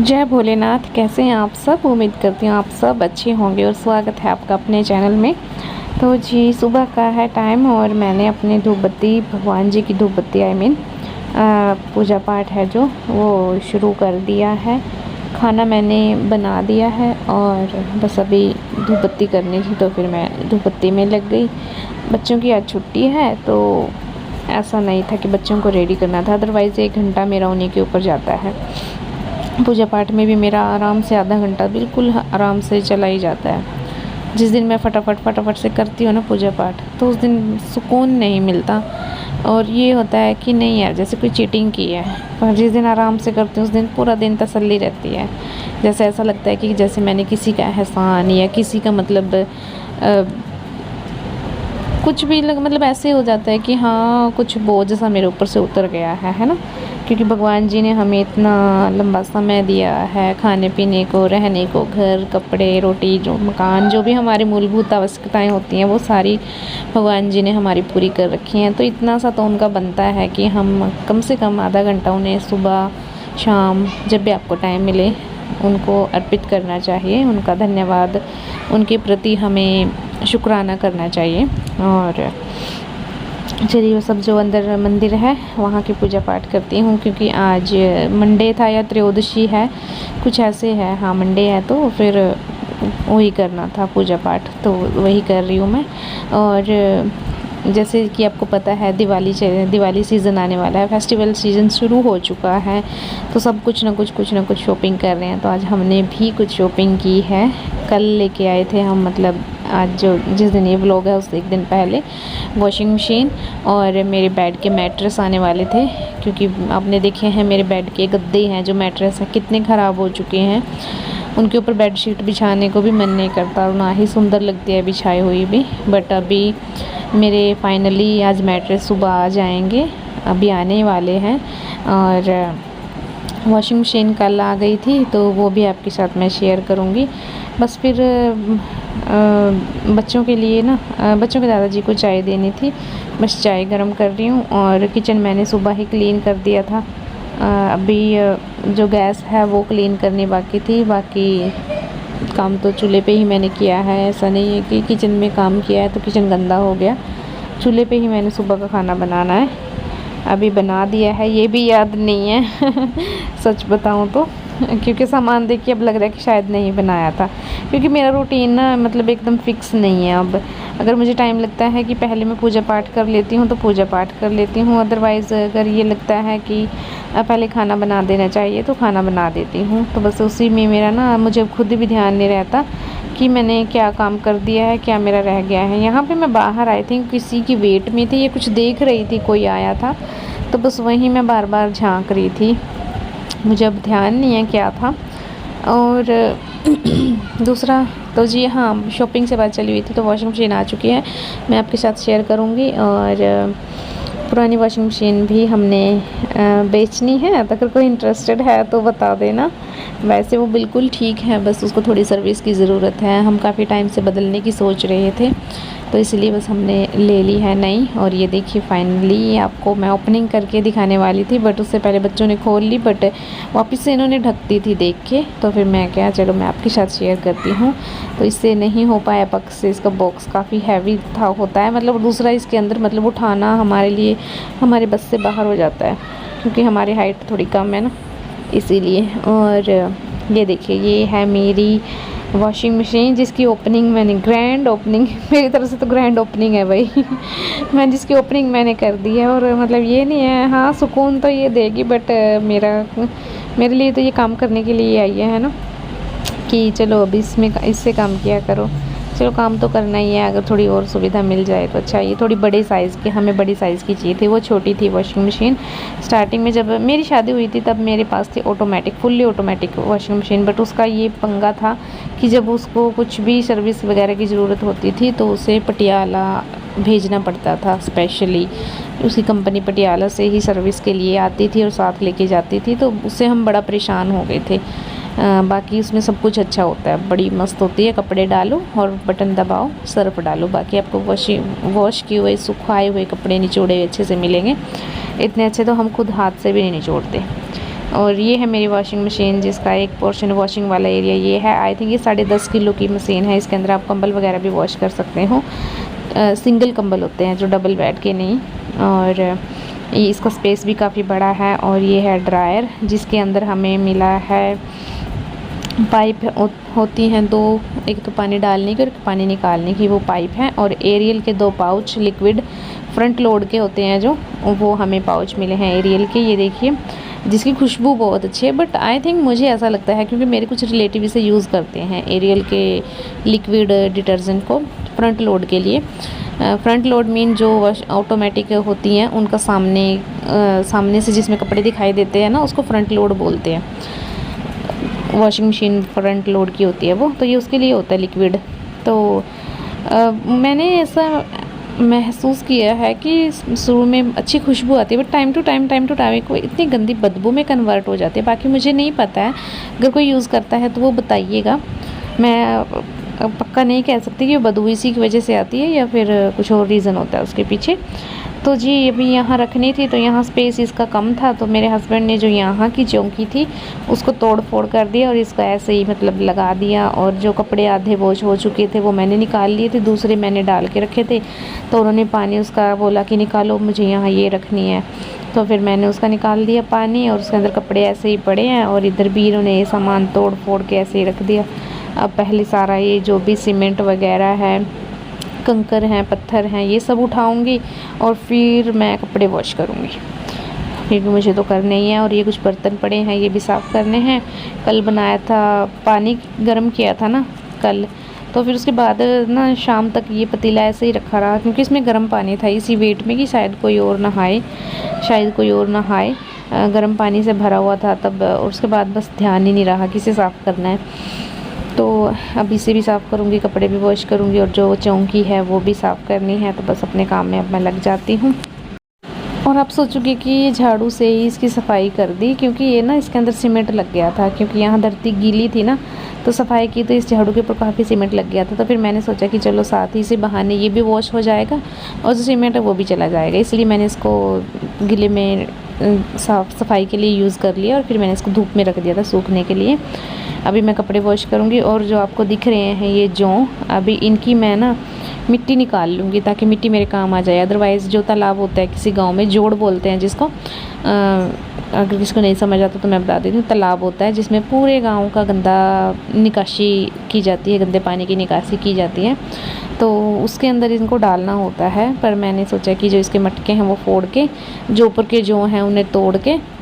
जय भोलेनाथ। कैसे हैं आप सब? उम्मीद करती हूँ आप सब अच्छे होंगे और स्वागत है आपका अपने चैनल में। तो जी सुबह का है टाइम और मैंने अपनी धूप बत्ती, भगवान जी की धूप बत्ती पूजा पाठ है जो वो शुरू कर दिया है। खाना मैंने बना दिया है और बस अभी धूप बत्ती करनी थी तो फिर मैं धूप बत्ती में लग गई। बच्चों की आज छुट्टी है तो ऐसा नहीं था कि बच्चों को रेडी करना था, अदरवाइज़ 1 घंटा मेरा उन्हीं के ऊपर जाता है। पूजा पाठ में भी मेरा आराम से आधा घंटा बिल्कुल आराम से चला ही जाता है। जिस दिन मैं फटाफट से करती हूँ ना पूजा पाठ, तो उस दिन सुकून नहीं मिलता और ये होता है कि नहीं यार जैसे कोई चीटिंग की है। पर जिस दिन आराम से करती हूँ उस दिन पूरा दिन तसल्ली रहती है। जैसे ऐसा लगता है कि जैसे मैंने किसी का एहसान या किसी का कुछ भी मतलब ऐसे हो जाता है कि हाँ कुछ बोझ सा मेरे ऊपर से उतर गया है ना। क्योंकि भगवान जी ने हमें इतना लंबा समय दिया है खाने पीने को, रहने को, घर, कपड़े, रोटी, जो मकान, जो भी हमारी मूलभूत आवश्यकताएं होती हैं वो सारी भगवान जी ने हमारी पूरी कर रखी हैं। तो इतना सा तो उनका बनता है कि हम कम से कम आधा घंटा उन्हें सुबह शाम जब भी आपको टाइम मिले उनको अर्पित करना चाहिए। उनका धन्यवाद, उनके प्रति हमें शुक्राना करना चाहिए। और चलिए वो सब जो अंदर मंदिर है वहाँ की पूजा पाठ करती हूँ, क्योंकि आज मंडे था या त्रयोदशी है, कुछ ऐसे है। हाँ मंडे है तो फिर वही करना था पूजा पाठ, तो वही कर रही हूँ मैं। और जैसे कि आपको पता है दिवाली सीज़न आने वाला है, फेस्टिवल सीज़न शुरू हो चुका है, तो सब कुछ ना कुछ शॉपिंग कर रहे हैं। तो आज हमने भी कुछ शॉपिंग की है। कल लेके आए थे हम, मतलब आज जिस दिन ये व्लॉग है उससे 1 दिन पहले वॉशिंग मशीन और मेरे बेड के मैट्रेस आने वाले थे। क्योंकि आपने देखे हैं मेरे बेड के गद्दे हैं जो मैट्रेस हैं कितने ख़राब हो चुके हैं, उनके ऊपर बेडशीट बिछाने को भी मन नहीं करता और ना ही सुंदर लगती है बिछाई हुई भी। बट अभी मेरे फाइनली आज मैट्रेस सुबह आ जाएंगे, अभी आने वाले हैं। और वॉशिंग मशीन कल आ गई थी तो वो भी आपके साथ मैं शेयर करूँगी। बस फिर बच्चों के लिए ना बच्चों के दादाजी को चाय देनी थी, बस चाय गरम कर रही हूँ। और किचन मैंने सुबह ही क्लीन कर दिया था। अभी जो गैस है वो क्लीन करनी बाकी थी, बाकी काम तो चूल्हे पे ही मैंने किया है। ऐसा नहीं है कि किचन में काम किया है तो किचन गंदा हो गया। चूल्हे पे ही मैंने सुबह का खाना बनाना है, अभी बना दिया है, ये भी याद नहीं है सच बताऊं तो, क्योंकि सामान देख के अब लग रहा है कि शायद नहीं बनाया था। क्योंकि मेरा रूटीन ना मतलब एकदम फिक्स नहीं है। अब अगर मुझे टाइम लगता है कि पहले मैं पूजा पाठ कर लेती हूँ तो पूजा पाठ कर लेती हूँ, अदरवाइज़ अगर ये लगता है कि पहले खाना बना देना चाहिए तो खाना बना देती हूँ। तो बस उसी में मेरा ना मुझे खुद भी ध्यान नहीं रहता कि मैंने क्या काम कर दिया है, क्या मेरा रह गया है। यहाँ पे मैं बाहर आई थी, किसी की वेट में थी, ये कुछ देख रही थी, कोई आया था तो बस वहीं मैं बार बार झांक रही थी, मुझे अब ध्यान नहीं है क्या था। और दूसरा तो जी हाँ, शॉपिंग से बात चली हुई थी तो वॉशिंग मशीन आ चुकी है, मैं आपके साथ शेयर करूँगी। और पुरानी वॉशिंग मशीन भी हमने बेचनी है, अगर कोई इंटरेस्टेड है तो बता देना। वैसे वो बिल्कुल ठीक है, बस उसको थोड़ी सर्विस की ज़रूरत है। हम काफ़ी टाइम से बदलने की सोच रहे थे तो इसलिए बस हमने ले ली है नई। और ये देखिए फाइनली आपको मैं ओपनिंग करके दिखाने वाली थी, बट उससे पहले बच्चों ने खोल ली, बट वापस से इन्होंने ढक दी थी देख के, तो फिर मैं क्या चलो मैं आपके साथ शेयर करती हूँ। तो इससे नहीं हो पाया पक्ष से, इसका बॉक्स काफ़ी हैवी था होता है, मतलब दूसरा इसके अंदर मतलब उठाना हमारे लिए हमारे बस से बाहर हो जाता है, क्योंकि हमारी हाइट थोड़ी कम है ना इसीलिए। और ये देखिए ये है मेरी वॉशिंग मशीन जिसकी ओपनिंग मैंने ग्रैंड ओपनिंग मेरी तरफ से तो ग्रैंड ओपनिंग है भाई मैं जिसकी ओपनिंग मैंने कर दी है। और मतलब ये नहीं है, हाँ सुकून तो ये देगी, बट मेरे लिए तो ये काम करने के लिए आई है ना, कि चलो अभी इससे काम किया करो। चलो काम तो करना ही है, अगर थोड़ी और सुविधा मिल जाए तो अच्छा। ये थोड़ी बड़े साइज़ की, हमें बड़ी साइज़ की चाहिए थी, वो छोटी थी वॉशिंग मशीन। स्टार्टिंग में जब मेरी शादी हुई थी तब मेरे पास थी automatic, fully automatic washing machine, but उसका ये पंगा था कि जब उसको कुछ भी सर्विस वगैरह की ज़रूरत होती थी तो उसे पटियाला भेजना पड़ता था स्पेशली। उसी कंपनी पटियाला से ही सर्विस के लिए आती थी और साथ लेके जाती थी, तो उससे हम बड़ा परेशान हो गए थे। बाकी उसमें सब कुछ अच्छा होता है, बड़ी मस्त होती है, कपड़े डालो और बटन दबाओ, सर्फ डालो, बाकी आपको वॉश किए हुए सुखाए हुए कपड़े निचोड़े अच्छे से मिलेंगे। इतने अच्छे तो हम खुद हाथ से भी नहीं निचोड़ते। और ये है मेरी वॉशिंग मशीन, जिसका एक पोर्शन वॉशिंग वाला एरिया ये है। आई थिंक ये 10.5 किलो की मशीन है। इसके अंदर आप कंबल वगैरह भी वॉश कर सकते हो। सिंगल कंबल होते हैं जो डबल बेड के नहीं। और ये इसका स्पेस भी काफ़ी बड़ा है। और ये है ड्रायर, जिसके अंदर हमें मिला है पाइप होती हैं 2, एक तो पानी डालने की और एक पानी निकालने की, वो पाइप है। और एरियल के 2 पाउच लिक्विड फ्रंट लोड के होते हैं जो, वो हमें पाउच मिले हैं एरियल के। ये देखिए, जिसकी खुशबू बहुत अच्छी है। बट आई थिंक मुझे ऐसा लगता है, क्योंकि मेरे कुछ रिलेटिव इसे यूज़ करते हैं एरियल के लिक्विड डिटर्जेंट को फ्रंट लोड के लिए। फ्रंट लोड मीन जो ऑटोमेटिक होती हैं उनका सामने से जिसमें कपड़े दिखाई देते हैं ना, उसको फ्रंट लोड बोलते हैं। वॉशिंग मशीन फ्रंट लोड की होती है वो, तो ये उसके लिए होता है लिक्विड। तो मैंने ऐसा महसूस किया है कि शुरू में अच्छी खुशबू आती है, बट टाइम टू टाइम वो इतनी गंदी बदबू में कन्वर्ट हो जाती है। बाकी मुझे नहीं पता है, अगर कोई यूज़ करता है तो वो बताइएगा। मैं पक्का नहीं कह सकती कि बदबू इसी की वजह से आती है या फिर कुछ और रीज़न होता है उसके पीछे। तो जी अभी यहाँ रखनी थी, तो यहाँ स्पेस इसका कम था, तो मेरे हस्बैंड ने जो यहाँ की चौकी थी उसको तोड़ फोड़ कर दिया और इसको ऐसे ही मतलब लगा दिया। और जो कपड़े आधे वॉश हो चुके थे वो मैंने निकाल लिए थे, दूसरे मैंने डाल के रखे थे। तो उन्होंने पानी उसका बोला कि निकालो, मुझे यहाँ ये रखनी है। तो फिर मैंने उसका निकाल दिया पानी, और उसके अंदर कपड़े ऐसे ही पड़े हैं। और इधर भी इन्होंने ये सामान तोड़ फोड़ के ऐसे ही रख दिया। अब पहले सारा ये जो भी सीमेंट वगैरह है, कंकर हैं, पत्थर हैं, ये सब उठाऊंगी और फिर मैं कपड़े वॉश करूंगी, क्योंकि मुझे तो करने ही है। और ये कुछ बर्तन पड़े हैं, ये भी साफ़ करने हैं। कल बनाया था, पानी गर्म किया था ना कल, तो फिर उसके बाद ना शाम तक ये पतीला ऐसे ही रखा रहा, क्योंकि इसमें गर्म पानी था इसी वेट में कि शायद कोई और नहाए। गर्म पानी से भरा हुआ था तब। और उसके बाद बस ध्यान ही नहीं रहा कि इसे साफ़ करना है। तो अब इसे भी साफ़ करूँगी, कपड़े भी वॉश करूँगी, और जो चौकी है वो भी साफ़ करनी है। तो बस अपने काम में अब मैं लग जाती हूँ। और आप सोचोगे कि ये झाड़ू से ही इसकी सफाई कर दी, क्योंकि ये ना इसके अंदर सीमेंट लग गया था, क्योंकि यहाँ धरती गीली थी ना, तो सफाई की तो इस झाड़ू के ऊपर काफ़ी सीमेंट लग गया था। तो फिर मैंने सोचा कि चलो साथ ही इसी बहाने ये भी वॉश हो जाएगा और जो सीमेंट है वो भी चला जाएगा। इसलिए मैंने इसको गीले में सफाई के लिए यूज़ कर लिया, और फिर मैंने इसको धूप में रख दिया था सूखने के लिए। अभी मैं कपड़े वॉश करूँगी। और जो आपको दिख रहे हैं ये जौ, अभी इनकी मैं ना मिट्टी निकाल लूँगी, ताकि मिट्टी मेरे काम आ जाए। अदरवाइज़ जो तालाब होता है किसी गांव में, जोड़ बोलते हैं जिसको, अगर किसको नहीं समझ आता तो मैं बता देती हूँ। तालाब होता है जिसमें पूरे गांव का गंदा निकासी की जाती है, गंदे पानी की निकासी की जाती है, तो उसके अंदर इनको डालना होता है। पर मैंने सोचा कि जो इसके मटके हैं वो फोड़ के, जो ऊपर के जो हैं उन्हें तोड़ के,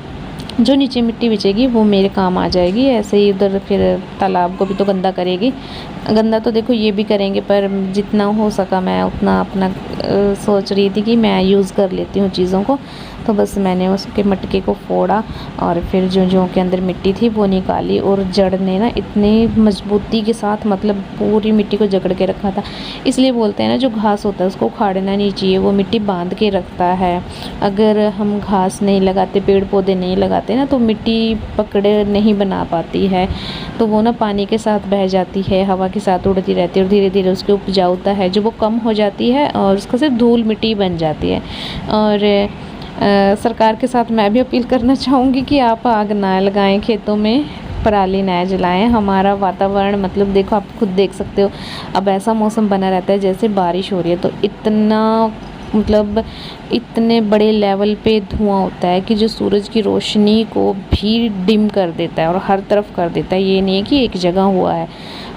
जो नीचे मिट्टी बिछेगी वो मेरे काम आ जाएगी। ऐसे ही उधर फिर तालाब को भी तो गंदा करेगी। गंदा तो देखो ये भी करेंगे, पर जितना हो सका मैं उतना अपना सोच रही थी कि मैं यूज़ कर लेती हूँ चीज़ों को। तो बस मैंने उसके मटके को फोड़ा और फिर जो के अंदर मिट्टी थी वो निकाली। और जड़ ने ना इतनी मजबूती के साथ मतलब पूरी मिट्टी को जकड़ के रखा था। इसलिए बोलते हैं ना, जो घास होता है उसको उखाड़ना नहीं चाहिए, वो मिट्टी बांध के रखता है। अगर हम घास नहीं लगाते, पेड़ पौधे नहीं लगाते ना, तो मिट्टी पकड़े नहीं बना पाती है, तो वो ना पानी के साथ बह जाती है, हवा के साथ उड़ती रहती है, और धीरे धीरे उसकी उपजाऊता है जो वो कम हो जाती है, और उसका सिर्फ धूल मिट्टी बन जाती है। और सरकार के साथ मैं भी अपील करना चाहूँगी कि आप आग ना लगाएं खेतों में, पराली ना जलाएं। हमारा वातावरण मतलब देखो, आप खुद देख सकते हो, अब ऐसा मौसम बना रहता है जैसे बारिश हो रही है, तो इतना मतलब इतने बड़े लेवल पे धुआं होता है कि जो सूरज की रोशनी को भी डिम कर देता है, और हर तरफ कर देता है। ये नहीं है कि एक जगह हुआ है,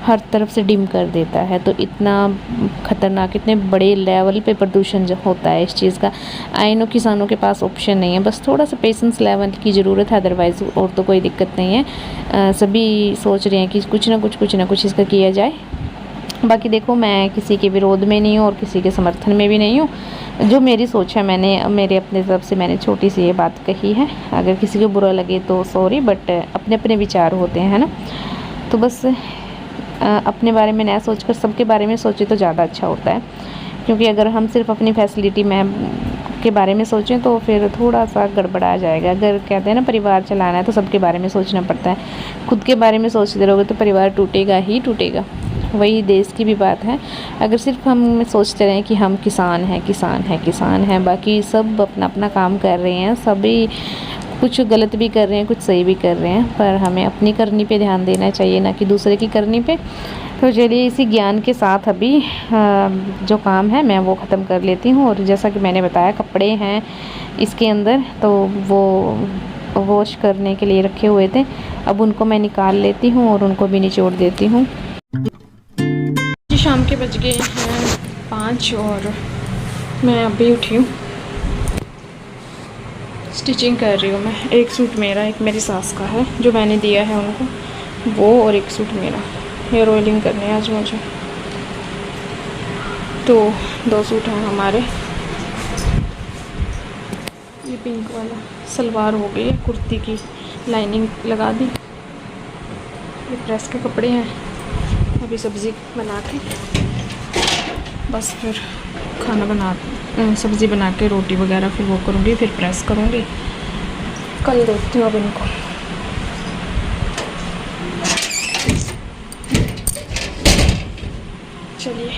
हर तरफ से डिम कर देता है। तो इतना ख़तरनाक, इतने बड़े लेवल पे प्रदूषण जो होता है इस चीज़ का। आई नो किसानों के पास ऑप्शन नहीं है, बस थोड़ा सा पेशेंस लेवल की ज़रूरत है, अदरवाइज़ और तो कोई दिक्कत नहीं है। सभी सोच रहे हैं कि कुछ ना कुछ इसका किया जाए। बाकी देखो, मैं किसी के विरोध में नहीं हूँ और किसी के समर्थन में भी नहीं हूँ। जो मेरी सोच है, मैंने मेरे अपने तरफ से मैंने छोटी सी ये बात कही है। अगर किसी को बुरा लगे तो सॉरी, बट अपने अपने विचार होते हैं, है ना। तो बस अपने बारे में ना सोचकर सबके बारे में सोचे तो ज़्यादा अच्छा होता है, क्योंकि अगर हम सिर्फ अपनी फैसिलिटी में के बारे में सोचें तो फिर थोड़ा सा गड़बड़ा जाएगा। अगर कहते हैं ना परिवार चलाना है तो सबके बारे में सोचना पड़ता है। खुद के बारे में सोचते रहोगे तो परिवार टूटेगा ही टूटेगा। वही देश की भी बात है। अगर सिर्फ हम सोचते रहें कि हम किसान हैं, बाकी सब अपना अपना काम कर रहे हैं, सभी कुछ गलत भी कर रहे हैं, कुछ सही भी कर रहे हैं, पर हमें अपनी करनी पे ध्यान देना चाहिए, ना कि दूसरे की करनी पे। तो चलिए इसी ज्ञान के साथ अभी जो काम है मैं वो ख़त्म कर लेती हूँ। और जैसा कि मैंने बताया कपड़े हैं इसके अंदर, तो वो वॉश करने के लिए रखे हुए थे, अब उनको मैं निकाल लेती हूँ और उनको भी निचोड़ देती हूँ। जी शाम के बज गए हैं 5 और मैं अभी उठी हूँ। स्टिचिंग कर रही हूँ मैं। एक सूट मेरा, एक मेरी सास का है जो मैंने दिया है उनको, वो, और एक सूट मेरा। हेयर ऑयलिंग करनी है आज मुझे, तो 2 सूट हैं हमारे। ये पिंक वाला सलवार हो गई है, कुर्ती की लाइनिंग लगा दी। ये प्रेस के कपड़े हैं। अभी सब्ज़ी बना के बस फिर खाना बना सब्ज़ी बना के रोटी वगैरह फिर वो करूँगी, फिर प्रेस करूँगी। कल देखती हूँ अब इनको। चलिए